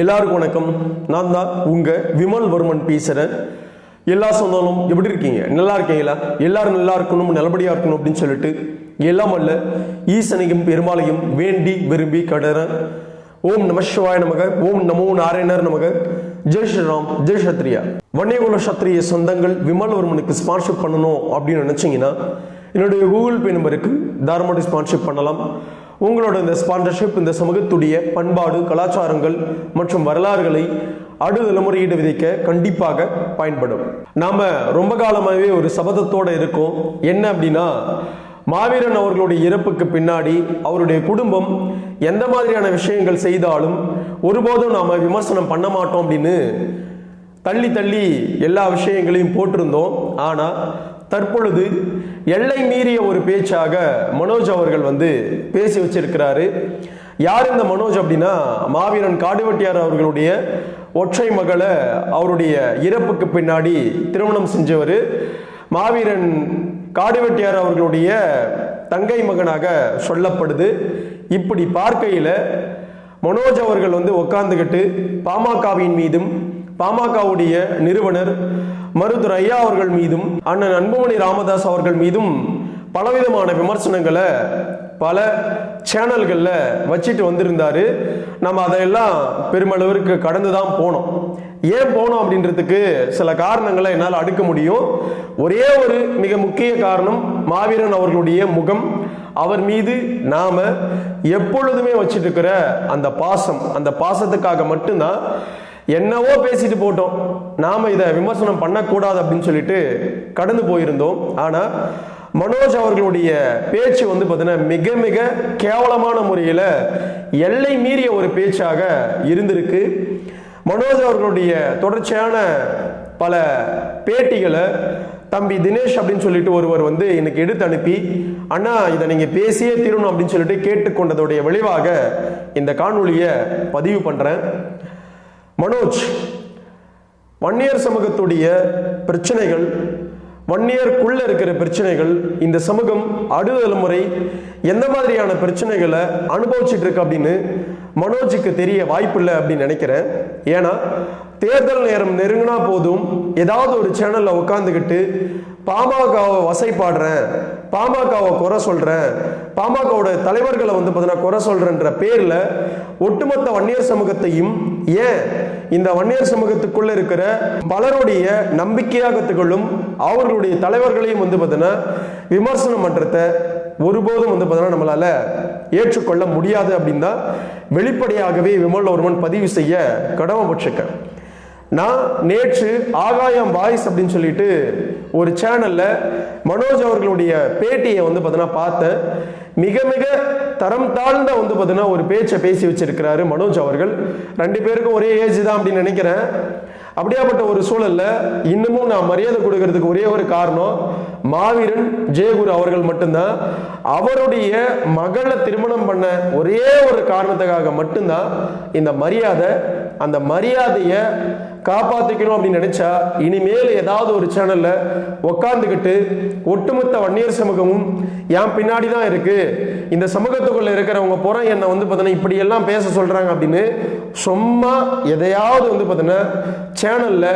எல்லாருக்கும் வணக்கம். நான் தான் உங்க விமல் வர்மன் பேசுறேன். எல்லா சொந்தங்களும் எப்படி இருக்கீங்க? நல்லா இருக்கீங்களா? எல்லாரும் நல்லா இருக்கணும், நல்லபடியா இருக்கணும் அப்படின்னு சொல்லிட்டு எல்லாம் அல்ல ஈசனையும் பெருமாளையும் வேண்டி விரும்பி கடறேன். ஓம் நம சிவாய நமக, ஓம் நமோ நாராயணர் நமக, ஜெய் ஸ்ரீராம், ஜெய் சத்ரியா. வன்னியகுல சத்ரிய சொந்தங்கள் விமல் வர்மனுக்கு ஸ்பான்சர் பண்ணணும் அப்படின்னு நினைச்சீங்கன்னா என்னுடைய கூகுள் பே நம்பருக்கு தாராளமாக ஸ்பான்சர் பண்ணலாம். உங்களோட இந்த ஸ்பான்சர்ஷிப் இந்த சமூகத்துடைய பண்பாடு, கலாச்சாரங்கள் மற்றும் வரலாறுகளை அடுத்த தலைமுறையீடு விதைக்க கண்டிப்பாக பயன்படும். நாம ரொம்ப காலமாகவே ஒரு சபதத்தோட இருக்கோம். என்ன அப்படின்னா, மாவீரன் அவர்களுடைய இறப்புக்கு பின்னாடி அவருடைய குடும்பம் எந்த மாதிரியான விஷயங்கள் செய்தாலும் ஒருபோதும் நாம விமர்சனம் பண்ண மாட்டோம் அப்படின்னு தள்ளி தள்ளி எல்லா விஷயங்களையும் போட்டிருந்தோம். ஆனா தற்பொழுது எல்லை மீறிய ஒரு பேச்சாக மனோஜ் அவர்கள் பேசி வச்சிருக்கிறாரு. யார் இந்த மனோஜ் அப்படின்னா, மாவீரன் காடுவெட்டியார் அவர்களுடைய ஒற்றை மகளை அவருடைய இறப்புக்கு பின்னாடி திருமணம் செஞ்சவர். மாவீரன் காடுவெட்டியார் அவர்களுடைய தங்கை மகனாக சொல்லப்படுது. இப்படி பார்க்கையில் மனோஜ் அவர்கள் உட்கார்ந்துக்கிட்டு பாமகவின் மீதும் பாமகவுடைய நிறுவனர் மருத்துவர் ஐயா அவர்கள் மீதும் அண்ணன் அன்புமணி ராமதாஸ் அவர்கள் மீதும் பலவிதமான விமர்சனங்களை பல சேனல்களில் வச்சுட்டு வந்திருந்தாரு. நம்ம அதையெல்லாம் பெருமளவிற்கு கடந்து தான் போனோம். ஏன் போனோம் அப்படின்றதுக்கு சில காரணங்களை என்னால் அடுக்க முடியும். ஒரே ஒரு மிக முக்கிய காரணம், மாவீரன் அவர்களுடைய முகம், அவர் மீது நாம எப்பொழுதுமே வச்சுட்டு இருக்கிற அந்த பாசம், அந்த பாசத்துக்காக மட்டும்தான் என்னவோ பேசிட்டு போட்டோம், நாம இதை விமர்சனம் பண்ணக்கூடாது அப்படின்னு சொல்லிட்டு கடந்து போயிருந்தோம். ஆனா மனோஜ் அவர்களுடைய பேச்சு பார்த்தீங்கன்னா மிக மிக கேவலமான முறையில் எல்லை மீறிய ஒரு பேச்சாக இருந்திருக்கு. மனோஜ் அவர்களுடைய தொடர்ச்சியான பல பேட்டிகளை தம்பி தினேஷ் அப்படின்னு சொல்லிட்டு ஒருவர் எனக்கு எடுத்து அனுப்பி, அண்ணா இதை நீங்க பேசியே தீரணும் அப்படின்னு சொல்லிட்டு கேட்டுக்கொண்டதுடைய விளைவாக இந்த காணொலியை பதிவு பண்றேன். மனோஜ், வன்னியர் சமூகத்துடைய பிரச்சனைகள், வன்னியருக்குள்ள இருக்கிற பிரச்சனைகள், இந்த சமூகம் அடுத்த தலைமுறை எந்த மாதிரியான பிரச்சனைகளை அனுபவிச்சுட்டு இருக்கு அப்படின்னு மனோஜுக்கு தெரிய வாய்ப்பில்லை அப்படின்னு நினைக்கிறேன். ஏன்னா தேர்தல் நேரம் நெருங்கினா போதும் ஏதாவது ஒரு சேனல்ல உட்காந்துக்கிட்டு பாமகவை வசைப்பாடுறேன், பாமகவை குறை சொல்றேன், பாமகவோட தலைவர்களை பார்த்தீங்கன்னா குறை சொல்றேன்ற பேர்ல ஒட்டுமொத்த வன்னியர் சமூகத்தையும், ஏன் இந்த வன்னியர் சமூகத்துக்குள்ள இருக்கிற பலருடைய நம்பிக்கையாக திகழும் அவர்களுடைய தலைவர்களையும் பார்த்தீங்கன்னா விமர்சனம் பண்றத ஒருபோதும் பார்த்தீங்கன்னா நம்மளால ஏற்றுக்கொள்ள முடியாது அப்படின்னு தான் வெளிப்படையாகவே விமல் வர்மன் பதிவு செய்ய கடமைப்பட்டிருக்கேன். நான் நேற்று ஆகாயம் வாய்ஸ் அப்படின்னு சொல்லிட்டு ஒரு சேனல்ல மனோஜ் அவர்களுடைய பேட்டியை பார்த்தீங்கன்னா பார்த்தேன். மிக மிக தரம் தாழ்ந்த பார்த்தீங்கன்னா ஒரு பேச்சை பேசி வச்சிருக்கிறாரு மனோஜ் அவர்கள். ரெண்டு பேருக்கும் ஒரே ஏஜ் தான் அப்படின்னு நினைக்கிறேன். அப்படியாப்பட்ட ஒரு சூழல்ல இன்னமும் நான் மரியாதை கொடுக்கறதுக்கு ஒரே ஒரு காரணம், மாவீரன் ஜெயகுரு அவர்கள் மட்டும்தான். அவருடைய மகளை திருமணம் பண்ண ஒரே ஒரு காரணத்துக்காக மட்டும்தான் இந்த மரியாதை. அந்த மரியாதையை காப்பாத்திக்கணும் அப்படின்னு நினைச்சா இனிமேல் ஏதாவது ஒரு சேனல்ல உட்கார்ந்துக்கிட்டு ஒட்டுமொத்த வன்னியர் சமூகமும் என் பின்னாடி தான் இருக்கு, இந்த சமூகத்துக்குள்ள இருக்கிறவங்க புற என்ன பார்த்தீங்கன்னா இப்படி எல்லாம் பேச சொல்றாங்க அப்படின்னு சும்மா எதையாவது பார்த்தீங்கன்னா சேனல்ல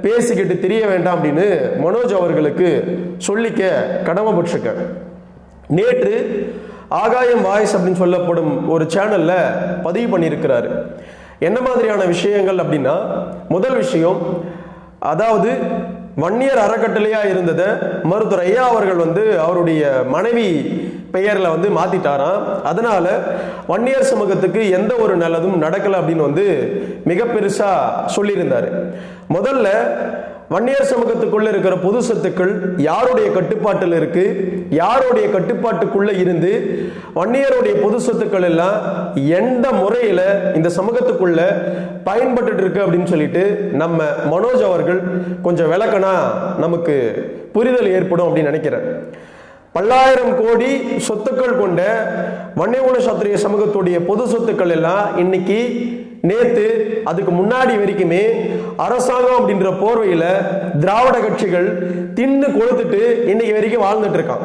பேசிக்கிட்டு தெரிய வேண்டாம் அப்படின்னு மனோஜ் அவர்களுக்கு சொல்லிக்க கடமைப்பட்டிருக்கேன். நேற்று ஆகாயம் வாய்ஸ் அப்படின்னு சொல்லப்படும் ஒரு சேனல்ல பதிவு பண்ணியிருக்கிறாரு. என்ன மாதிரியான விஷயங்கள் அப்படின்னா, முதல் விஷயம், அதாவது வன்னியர் அறக்கட்டளையா இருந்தத மருத்துவர் ஐயா அவர்கள் அவருடைய மனைவி பெயர்ல மாத்திட்டாராம். அதனால வன்னியர் சமூகத்துக்கு எந்த ஒரு நல்லதும் நடக்கல அப்படின்னு மிக பெருசா சொல்லியிருந்தாரு. முதல்ல வன்னியர் சமூகத்துக்குள்ள இருக்கிற பொது சொத்துக்கள் யாருடைய கட்டுப்பாட்டில் இருக்கு, யாருடைய கட்டுப்பாட்டுக்குள்ள இருந்து வன்னியருடைய பொது சொத்துக்கள் எல்லாம் எந்த முறையில இந்த சமூகத்துக்குள்ள பயன்பட்டு இருக்கு அப்படின்னு சொல்லிட்டு நம்ம மனோஜ் அவர்கள் கொஞ்சம் விளக்கனா நமக்கு புரிதல் ஏற்படும் அப்படின்னு நினைக்கிறேன். பல்லாயிரம் கோடி சொத்துக்கள் கொண்ட வன்னியகுல சத்திரிய சமூகத்துடைய பொது சொத்துக்கள் எல்லாம் இன்னைக்கு, நேத்து, அதுக்கு முன்னாடி வரைக்குமே அரசாங்கம் அப்படின்ற போர்வையில திராவிட கட்சிகள் தின்னு கொளுத்துட்டு இன்னைக்கு வரைக்கும் வாழ்ந்துட்டு இருக்கான்.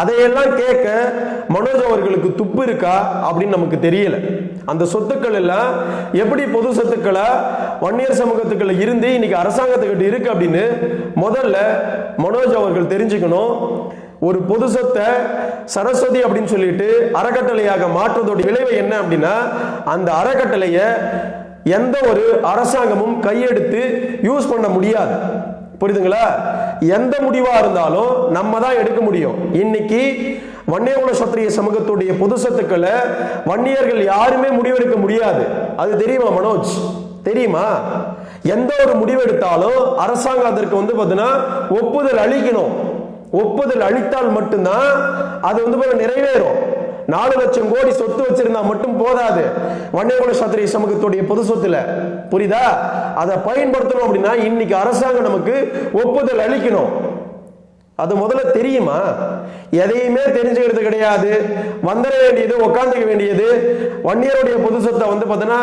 அதையெல்லாம் கேட்க மனோஜ் அவர்களுக்கு துப்பு இருக்கா அப்படின்னு நமக்கு தெரியல. அந்த சொத்துக்கள் எல்லாம் எப்படி பொது சொத்துக்களா வன்னியர் சமூகத்துக்குள்ள இருந்து இன்னைக்கு அரசாங்கத்துக்கிட்ட இருக்கு அப்படின்னு முதல்ல மனோஜ் அவர்கள் தெரிஞ்சுக்கணும். ஒரு பொது சொத்தை சரஸ்வதி அப்படின்னு சொல்லிட்டு அறக்கட்டளையாக மாற்றுவதோட விளைவு என்ன அப்படின்னா, அந்த அறக்கட்டளையை எந்த ஒரு அரசாங்கமும் கையெடுத்து யூஸ் பண்ண முடியாது. புரியுதுங்களா? எந்த முடிவா இருந்தாலும் நம்ம தான் எடுக்க முடியும். இன்னைக்கு வன்னியகுல சத்திரிய சமூகத்துடைய பொது சொத்துக்களை வன்னியர்கள் யாருமே முடிவெடுக்க முடியாது. அது தெரியுமா மனோஜ்? தெரியுமா? எந்த ஒரு முடிவு எடுத்தாலும் அரசாங்கம் அதற்கு பார்த்தீங்கன்னா ஒப்புதல் அளிக்கணும். ஒப்புதல் அளித்தால் மட்டும்தான் அது நிறைவேறும். 4 லட்சம் கோடி சொத்து வச்சிருந்தா மட்டும் போதாது வன்னியகுல சத்திரிய சமூகத்துடைய பொது சொத்துல. புரியுதா? அதை பயன்படுத்தணும் அப்படின்னா இன்னைக்கு அரசாங்கம் நமக்கு ஒப்புதல் அளிக்கணும். அது முதல்ல தெரியுமா? எதையுமே தெரிஞ்சுக்கிறது கிடையாது. வந்துட வேண்டியது, உட்காந்துக்க வேண்டியது. வன்னியருடைய பொது சொத்தை பார்த்தீங்கன்னா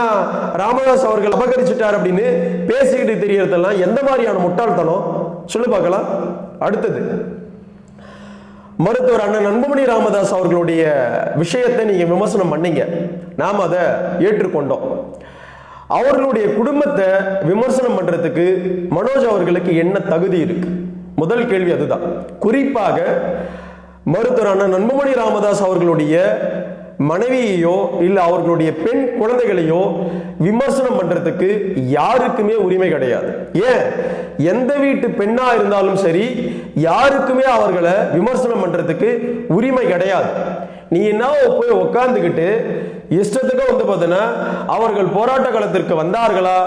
ராமதாஸ் அவர்கள் அபகரிச்சுட்டார் அப்படின்னு பேசிக்கிட்டு தெரியறதெல்லாம் எந்த மாதிரியான முட்டாள்தனம் சொல்லு பார்க்கலாம். அடுத்தது மருத்துவர் அண்ணன் அன்புமணி ராமதாஸ் அவர்களுடைய விஷயத்தை நீங்க விமர்சனம் பண்ணீங்க, நாம் அதை ஏற்றுக்கொண்டோம். அவர்களுடைய குடும்பத்தை விமர்சனம் பண்றதுக்கு மனோஜ் அவர்களுக்கு என்ன தகுதி இருக்கு? முதல் கேள்வி அதுதான். குறிப்பாக மருத்துவர் அண்ணன் அன்புமணி ராமதாஸ் அவர்களுடைய மனைவியையோ இல்ல அவர்களுடைய பெண் குழந்தைகளையோ விமர்சனம் பண்றதுக்கு யாருக்குமே உரிமை கிடையாது. ஏன், எந்த வீட்டு பெண்ணா இருந்தாலும் சரி யாருக்குமே அவர்களை விமர்சனம் பண்றதுக்கு உரிமை கிடையாது. நீ என்ன போய் உட்கார்ந்துக்கிட்டு இஷ்டத்துக்கு பார்த்தீங்கன்னா அவர்கள் போராட்ட காலத்திற்கு வந்தார்களா,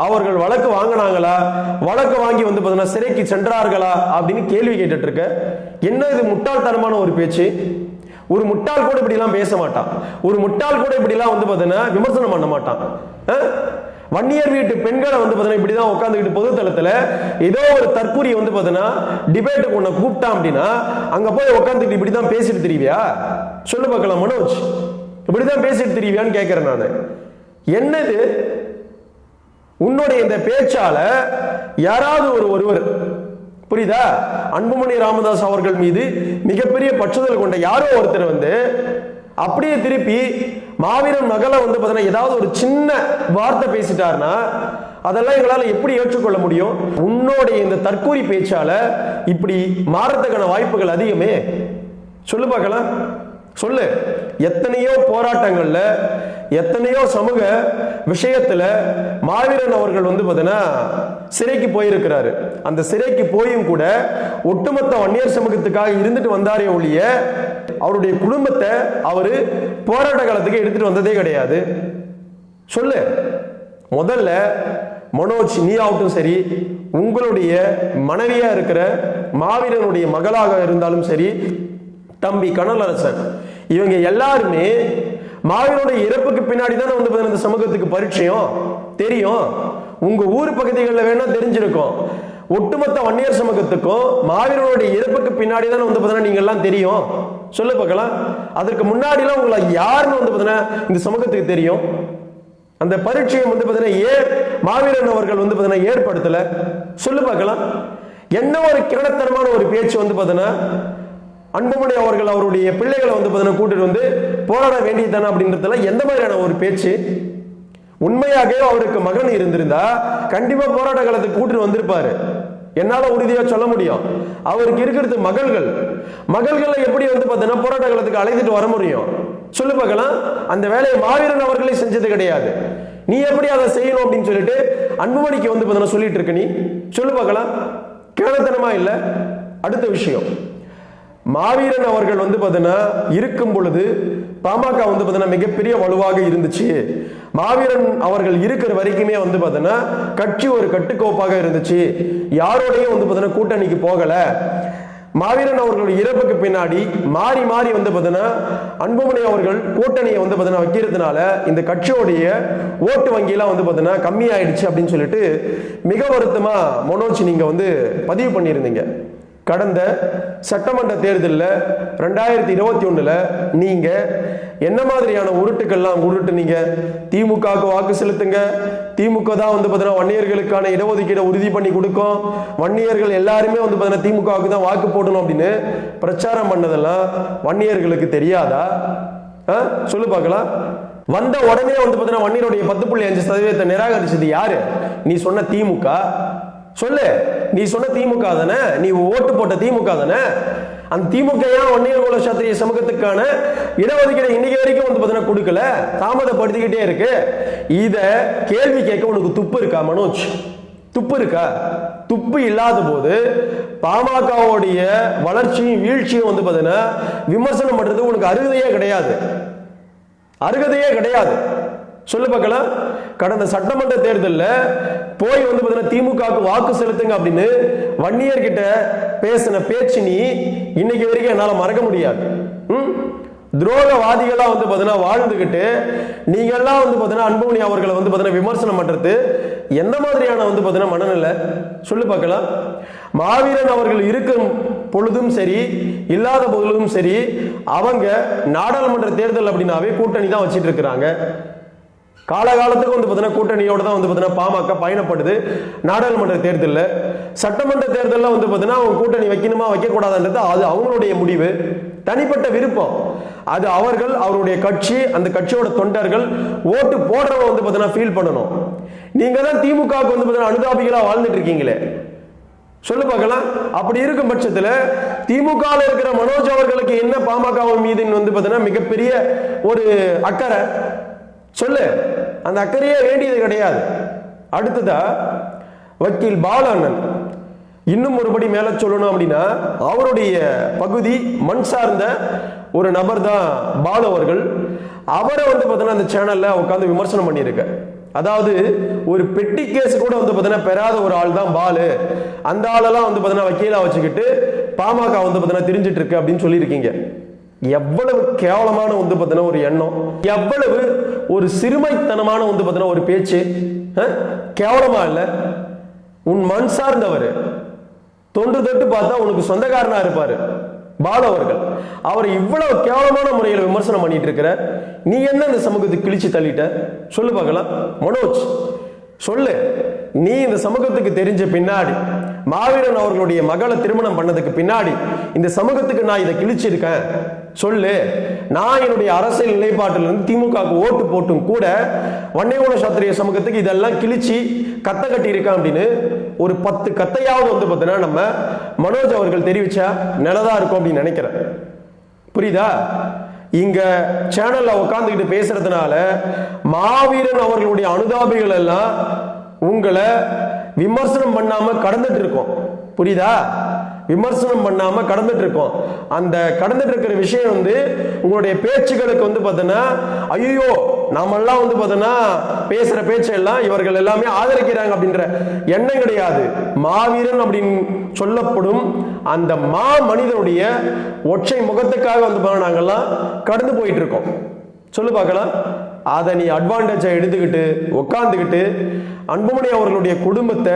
அவர்கள் வழக்கு வாங்கினாங்களா, வழக்கு வாங்கி பார்த்தீங்கன்னா சிறைக்கு சென்றார்களா அப்படின்னு கேள்வி கேட்டுட்டு இருக்க. என்ன இது முட்டாள்தனமான ஒரு பேச்சு? ஒரு முட்டாள் கூட இப்படி எல்லாம் பேச மாட்டான். ஒரு முட்டாள் கூட இப்படி எல்லாம் பார்த்தீங்கன்னா விமர்சனம் பண்ண மாட்டான். வன்னியர் வீட்டு பெண்களை பார்த்தீங்கன்னா இப்படிதான் உட்காந்துக்கிட்டு பொதுத்தளத்துல ஏதோ ஒரு தற்கூரி பார்த்தீங்கன்னா டிபேட்டுக்கு உன்னை கூப்பிட்டான் அப்படின்னா அங்க போய் உட்காந்துக்கிட்டு இப்படிதான் பேசிட்டு தெரிவியா? சொல்லு பார்க்கலாம் மனோஜ், இப்படிதான் பேசிட்டு தெரிவியான்னு கேட்கிறேன் நானு. என்னது உன்னுடைய இந்த பேச்சால யாராவது ஒருவர், புரியுதா, அன்புமணி ராமதாஸ் அவர்கள் மீது மிகப்பெரிய பற்றுதல் கொண்ட யாரோ ஒருத்தர் அப்படியே திருப்பி மாவீரன் மகளை பார்த்தீங்கன்னா ஏதாவது ஒரு சின்ன வார்த்தை பேசிட்டாருன்னா அதெல்லாம் எங்களால் எப்படி ஏற்றுக்கொள்ள முடியும்? உன்னோடைய இந்த தற்கூரி பேச்சால இப்படி மாறத்துக்கான வாய்ப்புகள் அதிகமே. சொல்லு பார்க்கலாம், சொல்லு. எத்தனையோ போராட்டங்கள்ல எத்தனையோ சமூக விஷயத்துல மாவீரன் அவர்கள் பார்த்தீங்கன்னா சிறைக்கு போயிருக்கிறாரு. அந்த சிறைக்கு போயும் கூட ஒட்டுமொத்த வன்னியர் சமூகத்துக்காக இருந்துட்டு வந்தாரே ஒழிய அவருடைய குடும்பத்தை அவரு போராட்ட காலத்துக்கு எடுத்துட்டு வந்ததே கிடையாது. சொல்லு. முதல்ல மனோஜ், நீ ஆகட்டும் சரி, உங்களுடைய மனைவியா இருக்கிற மாவீரனுடைய மகளாக இருந்தாலும் சரி, தம்பி கனலரசன், இவங்க எல்லாருமே மாவீரனுடைய இறப்புக்கு பின்னாடி தானே இந்த சமூகத்துக்கு பரிச்சயம் தெரியும். உங்க ஊர் பகுதிகளில் வேணா தெரிஞ்சிருக்கும். ஒட்டுமொத்த வன்னியர் சமூகத்துக்கும் மாவீரனுடைய இறப்புக்கு பின்னாடி தானே நீங்க எல்லாம் தெரியும். சொல்லு பார்க்கலாம். அதற்கு முன்னாடி எல்லாம் உங்களை யாருன்னு இந்த சமூகத்துக்கு தெரியும். அந்த பரிச்சயம் ஏன் மாவீரன் அவர்கள் ஏற்படுத்தல? சொல்லு பார்க்கலாம். என்ன ஒரு கிரணத்தனமான ஒரு பேச்சு அன்புமணி அவர்கள் அவருடைய பிள்ளைகளை கூட்டிட்டு போராட வேண்டியதானே அப்படின்றதுல எந்த மாதிரியான ஒரு பேச்சு? உண்மையாக அவருக்கு மகன் இருந்திருந்தா கண்டிப்பா போராட்ட காலத்துக்கு கூட்டிட்டு வந்திருப்பாரு. என்னால உறுதியா சொல்ல முடியும். அவருக்கு இருக்கிறது மகள்களை எப்படி போராட்ட காலத்துக்கு அழைத்துட்டு வர முடியும்? சொல்லு பார்க்கலாம். அந்த வேலையை மாவீரன் அவர்களே செஞ்சது கிடையாது. நீ எப்படி அதை செய்யணும் அப்படின்னு சொல்லிட்டு அன்புமணிக்கு சொல்லிட்டு இருக்க. நீ சொல்லு பார்க்கலாம். கேளத்தனமா இல்ல? அடுத்த விஷயம், மாவீரன் அவர்கள் இருக்கும் பொழுது பாமக மிகப்பெரிய வலுவாக இருந்துச்சு. மாவீரன் அவர்கள் இருக்கிற வரைக்குமே கட்சி ஒரு கட்டுக்கோப்பாக இருந்துச்சு. யாரோடையும் கூட்டணிக்கு போகல. மாவீரன் அவர்களுடைய இறப்புக்கு பின்னாடி மாறி மாறி அன்புமணி அவர்கள் கூட்டணியை வைக்கிறதுனால இந்த கட்சியோடைய ஓட்டு வங்கியெல்லாம் கம்மியாயிடுச்சு அப்படின்னு சொல்லிட்டு மிக வருத்தமா மனோஜ் நீங்க பதிவு பண்ணியிருந்தீங்க. கடந்த சட்டமன்ற தேர்தலில் 2021 நீங்க என்ன மாதிரியான உருட்டுக்கள்லாம் உருட்டுனீங்க? திமுகவுக்கு வாக்கு செலுத்துங்க, திமுக தான் வந்து பார்த்தீங்கன்னா வன்னியர்களுக்கான இடஒதுக்கீடை உறுதி பண்ணி கொடுக்கும், வன்னியர்கள் எல்லாருமே வந்து பார்த்தீங்கன்னா திமுகவுக்கு தான் வாக்கு போடணும் அப்படின்னு பிரச்சாரம் பண்ணதெல்லாம் வன்னியர்களுக்கு தெரியாதா? சொல்லு பார்க்கலாம். வந்த உடனே வந்து பார்த்தீங்கன்னா வன்னியருடைய 10.5% நிராகரிச்சது யாரு? நீ சொன்ன திமுக. சொல்லு, நீ சொன்ன திமுக தானே, நீ ஓட்டு போட்ட திமுக தானே. அந்த திமுக ஏன் வன்னியர் குல சத்திரிய சமூகத்துக்கான இடஒதுக்கீடு இன்னைக்கு வரைக்கும் வந்து பார்த்தீங்கன்னா கொடுக்கல, தாமதப்படுத்திக்கிட்டே இருக்கு? இத கேள்வி கேட்க உனக்கு துப்பு இருக்கா மனோஜ்? துப்பு இருக்கா? துப்பு இல்லாத போது பாமகவுடைய வளர்ச்சியும் வீழ்ச்சியும் வந்து பார்த்தீங்கன்னா விமர்சனம் பண்றது உனக்கு அருகதையே கிடையாது, அருகதையே கிடையாது. சொல்லு பார்க்கலாம். கடந்த சட்டமன்ற தேர்தலில் போய் வந்து பார்த்தீங்கன்னா திமுகவுக்கு வாக்கு செலுத்துங்க அப்படின்னு வன்னியர்கிட்ட பேசின பேச்சு நீ இன்னைக்கு வரைக்கும் என்னால் மறக்க முடியாது. துரோகவாதிகளாக வந்து பார்த்தீங்கன்னா வாழ்ந்துக்கிட்டு நீங்கள்லாம் வந்து பார்த்தீங்கன்னா அன்புமணி அவர்களை வந்து பார்த்தீங்கன்னா விமர்சனம் பண்ணுறது எந்த மாதிரியான வந்து பார்த்தீங்கன்னா மனநிலை? சொல்லு பார்க்கலாம். மாவீரன் அவர்கள் இருக்கும் பொழுதும் சரி, இல்லாத பொழுதும் சரி, அவங்க நாடாளுமன்ற தேர்தல் அப்படின்னாவே கூட்டணி தான் வச்சிட்டு இருக்கிறாங்க. காலகாலத்துக்கு வந்து பார்த்தீங்கன்னா கூட்டணியோட தான் வந்து பார்த்தீங்கன்னா பாமக பயணப்படுது. நாடாளுமன்ற தேர்தலில், சட்டமன்ற தேர்தலில் வந்து பார்த்தீங்கன்னா அவங்க கூட்டணி வைக்கணுமா வைக்கக்கூடாதுன்றது அது அவங்களுடைய முடிவு, தனிப்பட்ட விருப்பம். அது அவர்கள், அவருடைய கட்சி, அந்த கட்சியோட தொண்டர்கள், ஓட்டு போடுறவங்க வந்து பார்த்தீங்கன்னா ஃபீல் பண்ணணும். நீங்க தான் திமுகவுக்கு வந்து பார்த்தீங்கன்னா அனுதாபிகளா வாழ்ந்துட்டு இருக்கீங்களே. சொல்லு பார்க்கலாம். அப்படி இருக்கும் பட்சத்தில் திமுக இருக்கிற மனோஜ் அவர்களுக்கு என்ன பாமக மீது வந்து பார்த்தீங்கன்னா மிகப்பெரிய ஒரு அக்கறை? சொல்லு. அந்த அக்கறையே வேண்டியது கிடையாது. அடுத்ததா வக்கீல் பாலண்ணன் இன்னும் ஒருபடி மேல சொல்லணும் அப்படின்னா அவருடைய பகுதி மண் சார்ந்த ஒரு நபர் தான் பாலு அவர்கள். அவரை வந்து பார்த்தீங்கன்னா அந்த சேனல்ல உட்காந்து விமர்சனம் பண்ணியிருக்க. அதாவது ஒரு பெட்டி கேஸ் கூட வந்து பார்த்தீங்கன்னா பெறாத ஒரு ஆள் தான் பாலு. அந்த ஆளெல்லாம் வந்து பார்த்தீங்கன்னா வக்கீலா வச்சுக்கிட்டு பாமக வந்து பார்த்தீங்கன்னா தெரிஞ்சிட்டு இருக்கு அப்படின்னு சொல்லியிருக்கீங்க. எவ்வளவு கேவலமான வந்து பார்த்தீங்கன்னா ஒரு எண்ணம், எவ்வளவு ஒரு சிறுமைத்தனமான வந்து பார்த்தீங்கன்னா ஒரு பேச்சு. கேவலமா இல்ல? உன் மண் சார்ந்தவர் தொன்று தொட்டு பார்த்தா உனக்கு சொந்தக்காரனா இருப்பாரு பாலு அவர்கள். அவர் இவ்வளவு கேவலமான முறையில் விமர்சனம் பண்ணிட்டு இருக்கிற நீ என்ன இந்த சமூகத்துக்கு கிழிச்சு தள்ளிட்ட? சொல்லு பார்க்கலாம் மனோஜ். சொல்லு. நீ இந்த சமூகத்துக்கு தெரிஞ்ச பின்னாடி, மாவீரன் அவர்களுடைய மகளை திருமணம் பண்ணதுக்கு பின்னாடி இந்த சமூகத்துக்கு நான் இதை கிழிச்சிருக்கேன் சொல்லு. நான் என்னுடைய அரசியல் நிலைப்பாட்டிலிருந்து திமுகவுக்கு ஓட்டு போட்டும் கூட வன்னியகுல சத்திரிய சமூகத்துக்கு இதெல்லாம் கிழிச்சு கத்த கட்டி இருக்கான் அப்படின்னு ஒரு 10 கத்தையாவது வந்து பார்த்தீங்கன்னா நம்ம மனோஜ் அவர்கள் தெரிவிச்சா நல்லதா இருக்கும் அப்படின்னு நினைக்கிறேன். புரியுதா? இங்க சேனல்ல உட்காந்துக்கிட்டு பேசுறதுனால மாவீரன் அவர்களுடைய அனுதாபிகள் எல்லாம் உங்களை விமர்சனம் பண்ணாம கடந்துட்டு இருக்கோம். புரியுதா? விமர்சனம் பண்ணாம கடந்துட்டு இருக்கோம். அந்த கடந்துட்டு இருக்கிற விஷயம் வந்து உங்களுடைய பேச்சுகளுக்கு வந்து பார்த்தீங்கன்னா ஐயோ நாமெல்லாம் வந்து பார்த்தீங்கன்னா பேசுற பேச்செல்லாம் இவர்கள் எல்லாமே ஆதரிக்கிறாங்க அப்படின்ற எண்ணம் கிடையாது. மாவீரன் அப்படின்னு சொல்லப்படும் அந்த மா மனிதனுடைய ஒற்றை முகத்துக்காக வந்து நாங்கெல்லாம் கடந்து போயிட்டு இருக்கோம். சொல்லு பார்க்கலாம். அதை நீ அட்வான்டேஜை எடுத்துக்கிட்டு உட்காந்துக்கிட்டு அன்புமணி அவர்களுடைய குடும்பத்தை,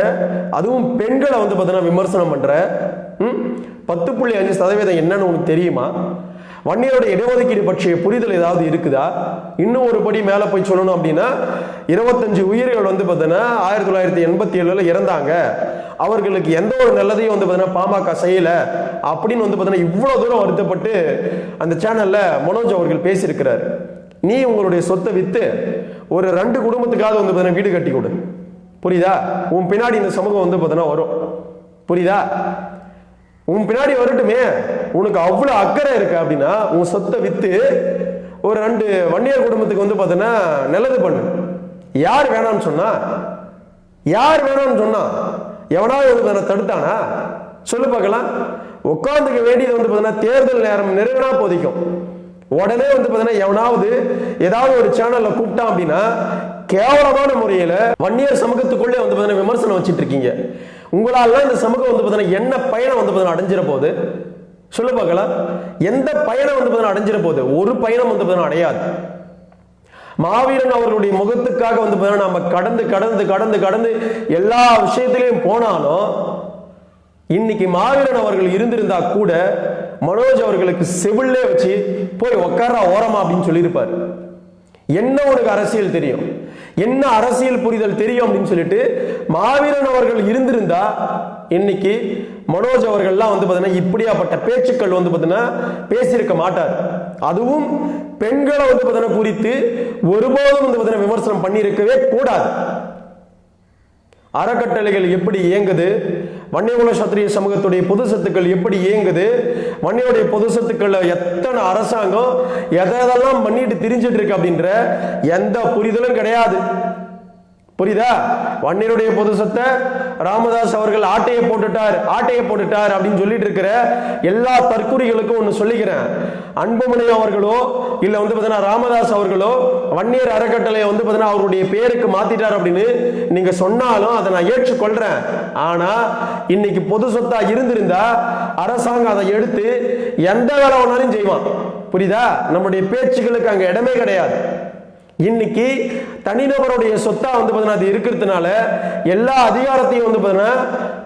அதுவும் பெண்களை வந்து பார்த்தீங்கன்னா விமர்சனம் பண்ற. 10.5% என்னன்னு உனக்கு தெரியுமா? வன்னியருடைய இடஒதுக்கீடு பற்றிய புரிதல் ஏதாவது இருக்குதா? இன்னும் ஒரு படி மேல போய் சொல்லணும் அப்படின்னா 25 உயிர்கள் வந்து பார்த்தீங்கன்னா 1987 இறந்தாங்க. அவர்களுக்கு எந்த ஒரு நல்லதையும் வந்து பார்த்தீங்கன்னா பாமக செய்யல அப்படின்னு வந்து பார்த்தீங்கன்னா இவ்வளவு தூரம் வருத்தப்பட்டு அந்த சேனல்ல மனோஜ் அவர்கள் பேசியிருக்கிறார். நீ உங்களுடைய சொத்தை வித்து ஒரு 2 குடும்பத்துக்காவது வந்து பார்த்தீங்கன்னா வீடு கட்டி கொடு. புரியுதா? உன் பின்னாடி இந்த சமூகம் வந்து பார்த்தீங்கன்னா வரும். புரியுதா? உன் பின்னாடி வரட்டுமே. உனக்கு அவ்வளவு அக்கறை இருக்கு அப்படின்னா உன் சொத்தை வித்து ஒரு 2 வன்னியர் குடும்பத்துக்கு வந்து பார்த்தீங்கன்னா நல்லது பண்ணு. யார் வேணாம்னு சொன்னா? யார் வேணாம்னு சொன்னா? எவனாவது வந்து தடுத்தானா? சொல்லு பார்க்கலாம். உட்காந்துக்க வேண்டியது வந்து பார்த்தீங்கன்னா தேர்தல் நேரம் நெருங்கினா போதிக்கும். உடனே வந்து பார்த்தீங்கன்னா எவனாவது ஏதாவது ஒரு சேனல்ல கூப்பிட்டான் அப்படின்னா கேவலமான முறையில வன்னியர் சமூகத்துக்குள்ளே வந்து பார்த்தீங்கன்னா விமர்சனம் வச்சுட்டு இருக்கீங்க. உங்களால இந்த சமூகம் வந்து பார்த்தீங்கன்னா என்ன பயணம் வந்து பார்த்தீங்கன்னா அடைஞ்சிட போகுது? சொல்லு பார்க்கலாம். எந்த பயணம் வந்து பார்த்தீங்கன்னா அடைஞ்சிட போகுது? ஒரு பயணம் வந்து பார்த்தீங்கன்னா அடையாது. மாவீரன் அவர்களுடைய முகத்துக்காக வந்து பார்த்தீங்கன்னா நம்ம கடந்து கடந்து கடந்து கடந்து எல்லா விஷயத்திலையும் போனாலும் இன்னைக்கு மாவீரன் அவர்கள் இருந்திருந்தா கூட மனோஜ் அவர்களுக்கு செவிலே வச்சு போய் உட்கார ஓரமா அப்படின்னு சொல்லியிருப்பாரு. என்ன உனக்கு அரசியல் தெரியும், என்ன அரசியல் புரிதல் தெரியும் அப்படின்னு சொல்லிட்டு மாவீரன் அவர்கள் இருந்திருந்தா இன்னைக்கு மனோஜ் அவர்கள்லாம் பாத்தீங்கன்னா இப்படியாப்பட்ட பேச்சுக்கள் பாத்தீங்கன்னா பேசியிருக்க மாட்டார். அதுவும் பெண்களை பாத்தீங்கன்னா குறித்து ஒருபோதும் பாத்தீங்கன்னா விமர்சனம் பண்ணியிருக்கவே கூடாது. அறக்கட்டளைகள் எப்படி இயங்குது, வன்னியகுல சத்திரிய சமூகத்துடைய பொது சொத்துக்கள் எப்படி இயங்குது, வன்னியுடைய பொது சொத்துக்கள் எத்தனை அரசாங்கம் எதெல்லாம் பண்ணிட்டு திரிஞ்சிட்டு இருக்கு அப்படின்ற எந்த புரிதலும் கிடையாது. புரியுதா? வன்னியருடைய பொது சொத்தை ராமதாஸ் அவர்கள் ஆட்டையை போட்டுட்டார் அப்படின்னு சொல்லிட்டு இருக்கிற எல்லா தற்குறிகளுக்கும் ஒன்று சொல்லிக்கிறேன். அன்புமணி அவர்களோ இல்ல பாத்தீங்கன்னா ராமதாஸ் அவர்களோ வன்னியர் அறக்கட்டளை பாத்தீங்கன்னா அவருடைய பேருக்கு மாத்திட்டார் அப்படின்னு நீங்க சொன்னாலும் அதை நான் ஏற்றுக்கொள்றேன். ஆனா இன்னைக்கு பொது சொத்தா இருந்திருந்தா அரசாங்கம் அதை எடுத்து எந்த வேலை வேணாலும் செய்வான். புரியுதா? நம்முடைய பேச்சுகளுக்கு அங்க இடமே கிடையாது. இன்னைக்கு தனிநபருடைய சொத்தா பாத்தீங்கன்னா அது இருக்கிறதுனால எல்லா அதிகாரத்தையும் பாத்தீங்கன்னா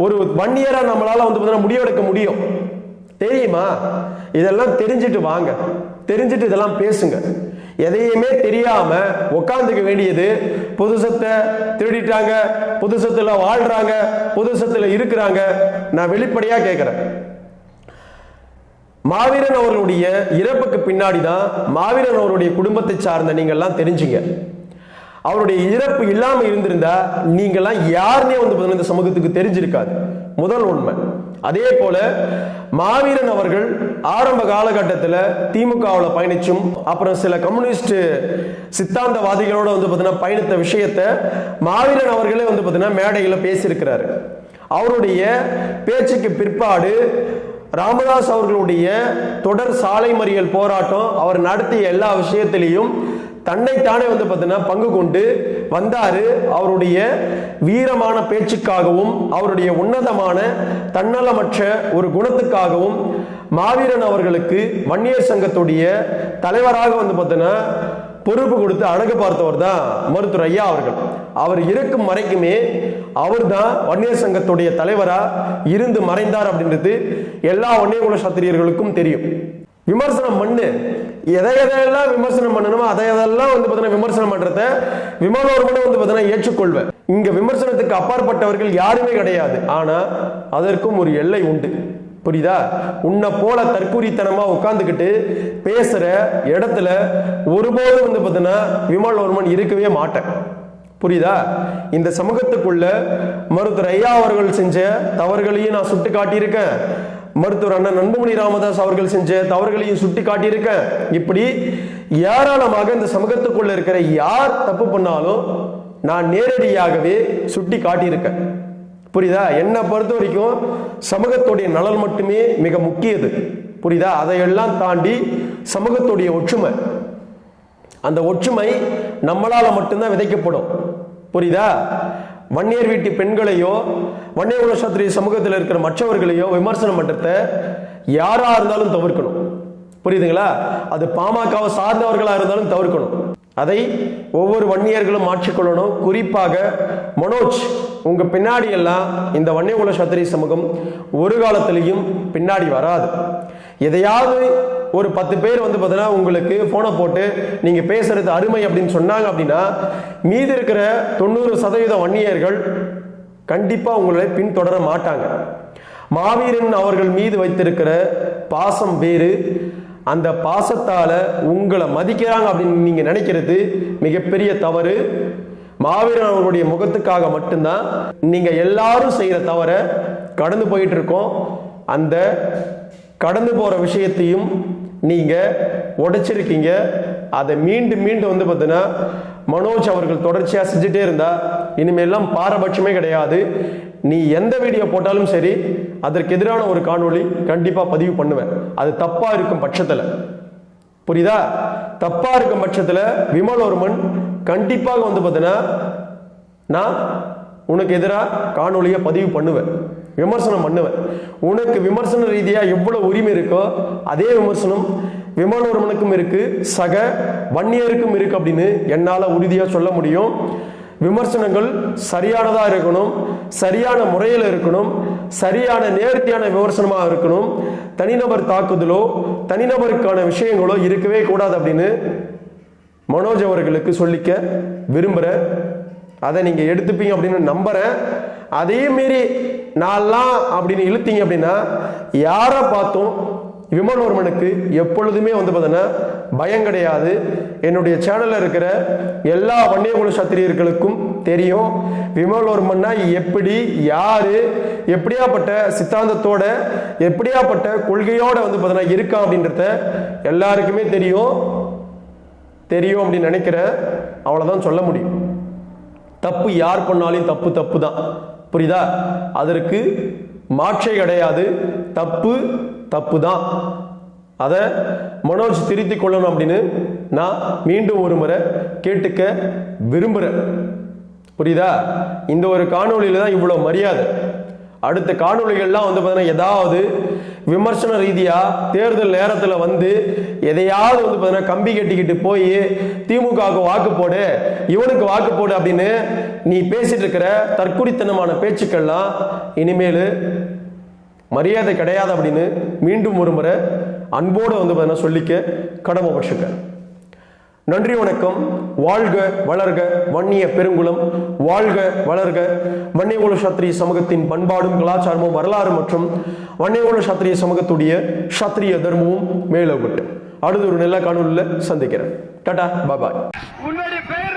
ஒரு வன்னியரா நம்மளால முடிவெடுக்க முடியும். தெரியுமா? இதெல்லாம் தெரிஞ்சிட்டு வாங்க, தெரிஞ்சிட்டு இதெல்லாம் பேசுங்க. எதையுமே தெரியாம உட்கார்ந்துக்க வேண்டியது பொது சொத்தை திருடிட்டாங்க, பொது சொத்துல வாழ்றாங்க, பொது சொத்துல இருக்கிறாங்க. நான் வெளிப்படையா கேட்கிறேன், மாவீரன் அவர்களுடைய இறப்புக்கு பின்னாடி தான் மாவீரன் அவருடைய குடும்பத்தை சார்ந்த நீங்கள்லாம் தெரிஞ்சுங்க. அவருடைய இறப்பு இல்லாம இருந்திருந்தா நீங்கள்லாம் யாருன்னே இந்த சமூகத்துக்கு தெரிஞ்சிருக்காது. முதல் உண்மை. அதே போல மாவீரன் அவர்கள் ஆரம்ப காலகட்டத்தில் திமுகவில் பயணிச்சும் அப்புறம் சில கம்யூனிஸ்ட் சித்தாந்தவாதிகளோட பயணித்த விஷயத்தை மாவீரன் அவர்களே மேடையில் பேசியிருக்கிறாரு. அவருடைய பேச்சுக்கு பிற்பாடு ராமதாஸ் அவர்களுடைய தொடர் சாலை மறியல் போராட்டம், அவர் நடத்திய எல்லா விஷயத்திலையும் தன்னைத்தானே பங்கு கொண்டு வந்தாரு. அவருடைய வீரமான பேச்சுக்காகவும் அவருடைய உன்னதமான தன்னலமற்ற ஒரு குணத்துக்காகவும் மாவீரன் அவர்களுக்கு வன்னியர் சங்கத்துடைய தலைவராக பொறுப்பு கொடுத்து அழகு பார்த்தவர் தான் மருத்துவர் ஐயா அவர்கள். அவர் இருக்கும் வரைக்குமே அவர் தான் வன்னியர் சங்கத்துடைய தலைவரா இருந்து மறைந்தார் அப்படின்றது எல்லா வன்னியகுல சத்திரியர்களுக்கும் தெரியும். விமர்சனம் பண்ணு, எதையெல்லாம் விமர்சனம் பண்ணணுமோ அதையெல்லாம் விமர்சனம் பண்றத விமலோர்மனை ஏற்றுக்கொள்வேன். இங்க விமர்சனத்துக்கு அப்பாற்பட்டவர்கள் யாருமே கிடையாது. ஆனா அதற்கும் ஒரு எல்லை உண்டு. புரியுதா? உன்னை போல தற்குறித்தனமா உட்கார்ந்துக்கிட்டு பேசுற இடத்துல ஒருபோதும் விமலோர்மன் இருக்கவே மாட்டேன். புரியுதா? இந்த சமூகத்துக்குள்ள மருத்துவர் ஐயா அவர்கள் செஞ்ச தவறுகளையும் நான் சுட்டி காட்டியிருக்கேன். மருத்துவர் அண்ணன் அன்புமணி ராமதாஸ் அவர்கள் செஞ்ச தவறுகளையும் சுட்டி காட்டியிருக்கேன். இப்படி ஏராளமாக இந்த சமூகத்துக்குள்ள இருக்கிற யார் தப்பு பண்ணாலும் நான் நேரடியாகவே சுட்டி காட்டியிருக்கேன். புரியுதா? என்னை பொறுத்த வரைக்கும் சமூகத்துடைய நலன் மட்டுமே மிக முக்கியது. புரியுதா? அதையெல்லாம் தாண்டி சமூகத்துடைய ஒற்றுமை, அந்த ஒற்றுமை நம்மளால மட்டும்தான் விதைக்கப்படும். புரியுதா? வன்னியர் வீட்டு பெண்களையோ வன்னியகுல சத்திரிய சமூகத்தில் இருக்கிற மற்றவர்களையோ விமர்சனம் பண்றத யாரா இருந்தாலும் தவிர்க்கணும். புரியுதுங்களா? அது பாமகவை சார்ந்தவர்களா இருந்தாலும் தவிர்க்கணும். அதை ஒவ்வொரு வன்னியர்களும் மாற்றிக்கொள்ளணும். குறிப்பாக மனோஜ், உங்க பின்னாடி எல்லாம் இந்த வன்னியகுல சத்திரிய சமூகம் ஒரு காலத்திலையும் பின்னாடி வராது. எதையாவது ஒரு 10 பேர் பார்த்தீங்கன்னா உங்களுக்கு போனை போட்டு நீங்க பேசுறது அருமை அப்படின்னு சொன்னாங்க அப்படின்னா மீதி இருக்கிற 90% வன்னியர்கள் கண்டிப்பா உங்களை பின்தொடர மாட்டாங்க. மாவீரன் அவர்கள் மீது வைத்திருக்கிற பாசம் வேறு. அந்த பாசத்தால உங்களை மதிக்கிறாங்க அப்படின்னு நீங்க நினைக்கிறது மிகப்பெரிய தவறு. மாவீரன் அவர்களுடைய முகத்துக்காக மட்டும்தான் நீங்க எல்லாரும் செய்யற தவற கடந்து போயிட்டு இருக்கோம். அந்த கடந்து போற விஷயத்தையும் நீங்க உடைச்சிருக்கீங்க. அதை மீண்டும் மீண்டும் பார்த்தீங்கன்னா மனோஜ் அவர்கள் தொடர்ச்சியா செஞ்சுட்டே இருந்தா இனிமேலாம் பாரபட்சமே கிடையாது. நீ எந்த வீடியோ போட்டாலும் சரி அதற்கு எதிரான ஒரு காணொளி கண்டிப்பா பதிவு பண்ணுவேன். அது தப்பா இருக்கும் பட்சத்துல, புரியுதா? தப்பா இருக்கும் பட்சத்துல விமலோர்மன் கண்டிப்பாக பார்த்தீங்கன்னா நான் உனக்கு எதிராக காணொலியை பதிவு பண்ணுவேன், விமர்சனம் பண்ணுவேன். உனக்கு விமர்சன ரீதியா எவ்வளவு உரிமை இருக்கோ அதே விமர்சனம் விமலோர்மனுக்கும் இருக்கு, சக வன்னியருக்கும் இருக்கு அப்படின்னு என்னால உறுதியா சொல்ல முடியும். விமர்சனங்கள் சரியானதா இருக்கணும், சரியான முறையில் இருக்கணும், சரியான நேர்த்தியான விமர்சனமாக இருக்கணும். தனிநபர் தாக்குதலோ தனிநபருக்கான விஷயங்களோ இருக்கவே கூடாது அப்படின்னு மனோஜ் அவர்களுக்கு சொல்லிக்க விரும்புகிறேன். அதை நீங்க எடுத்துப்பீங்க அப்படின்னு நம்புறேன். அதே மாரி நான்லாம் அப்படின்னு இழுத்தீங்க அப்படின்னா யாரை பார்த்தும் விமல்வர்மனுக்கு எப்பொழுதுமே பார்த்தீங்கன்னா பயம் கிடையாது. என்னுடைய சேனல்ல இருக்கிற எல்லா வன்னியகுல சத்திரியர்களுக்கும் தெரியும் விமல்வர்மன்னா எப்படி, யாரு, எப்படியாப்பட்ட சித்தாந்தத்தோட, எப்படியாப்பட்ட கொள்கையோட பார்த்தீங்கன்னா இருக்கா அப்படின்றத எல்லாருக்குமே தெரியும் அப்படின்னு நினைக்கிறேன். அவ்வளவுதான் சொல்ல முடியும். தப்பு யார் பண்ணாலும் தப்பு தப்பு தான், புரியுதா? அதற்கு மாற்றே கிடையாது. தப்பு தப்பு தான். அதை மனோஜ் திருத்திக் கொள்ளணும் அப்படின்னு நான் மீண்டும் ஒரு முறை கேட்டுக்க விரும்புகிறேன். புரியுதா? இந்த ஒரு காணொலியில தான் இவ்வளோ மரியாதை. அடுத்த காணொலிகள்லாம் பார்த்தீங்கன்னா ஏதாவது விமர்சன ரீதியா தேர்தல் நேரத்தில் எதையாவது பார்த்தீங்கன்னா கம்பி கட்டிக்கிட்டு போய் திமுகவுக்கு வாக்கு போடு, இவனுக்கு வாக்கு போடு அப்படின்னு நீ பேசிட்டு இருக்கிற தற்குறித்தனமான பேச்சுக்கள்லாம் இனிமேல் மரியாதை கிடையாது அப்படின்னு மீண்டும் ஒரு முறை அன்போடு பார்த்தீங்கன்னா சொல்லிக்க கடமைப்பட்டிருக்கேன். நன்றி, வணக்கம். வாழ்க வளர்க வன்னிய பெருங்குளம், வாழ்க வளர்க வன்னியகுல சத்திரிய சமூகத்தின் பண்பாடும் கலாச்சாரமும் வரலாறு மற்றும் வன்னியகுல சத்திரிய சமூகத்துடைய சத்திரிய தர்மமும் மேலோகட்டும். அடுத்து ஒரு நல்ல காணொலியில் சந்திக்கிறேன். டாடா, பாய். உன்னுடைய பேர்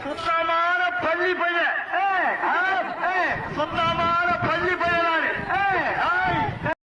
சுத்தமான பள்ளி பையன், சுத்தமான பள்ளி பையன்.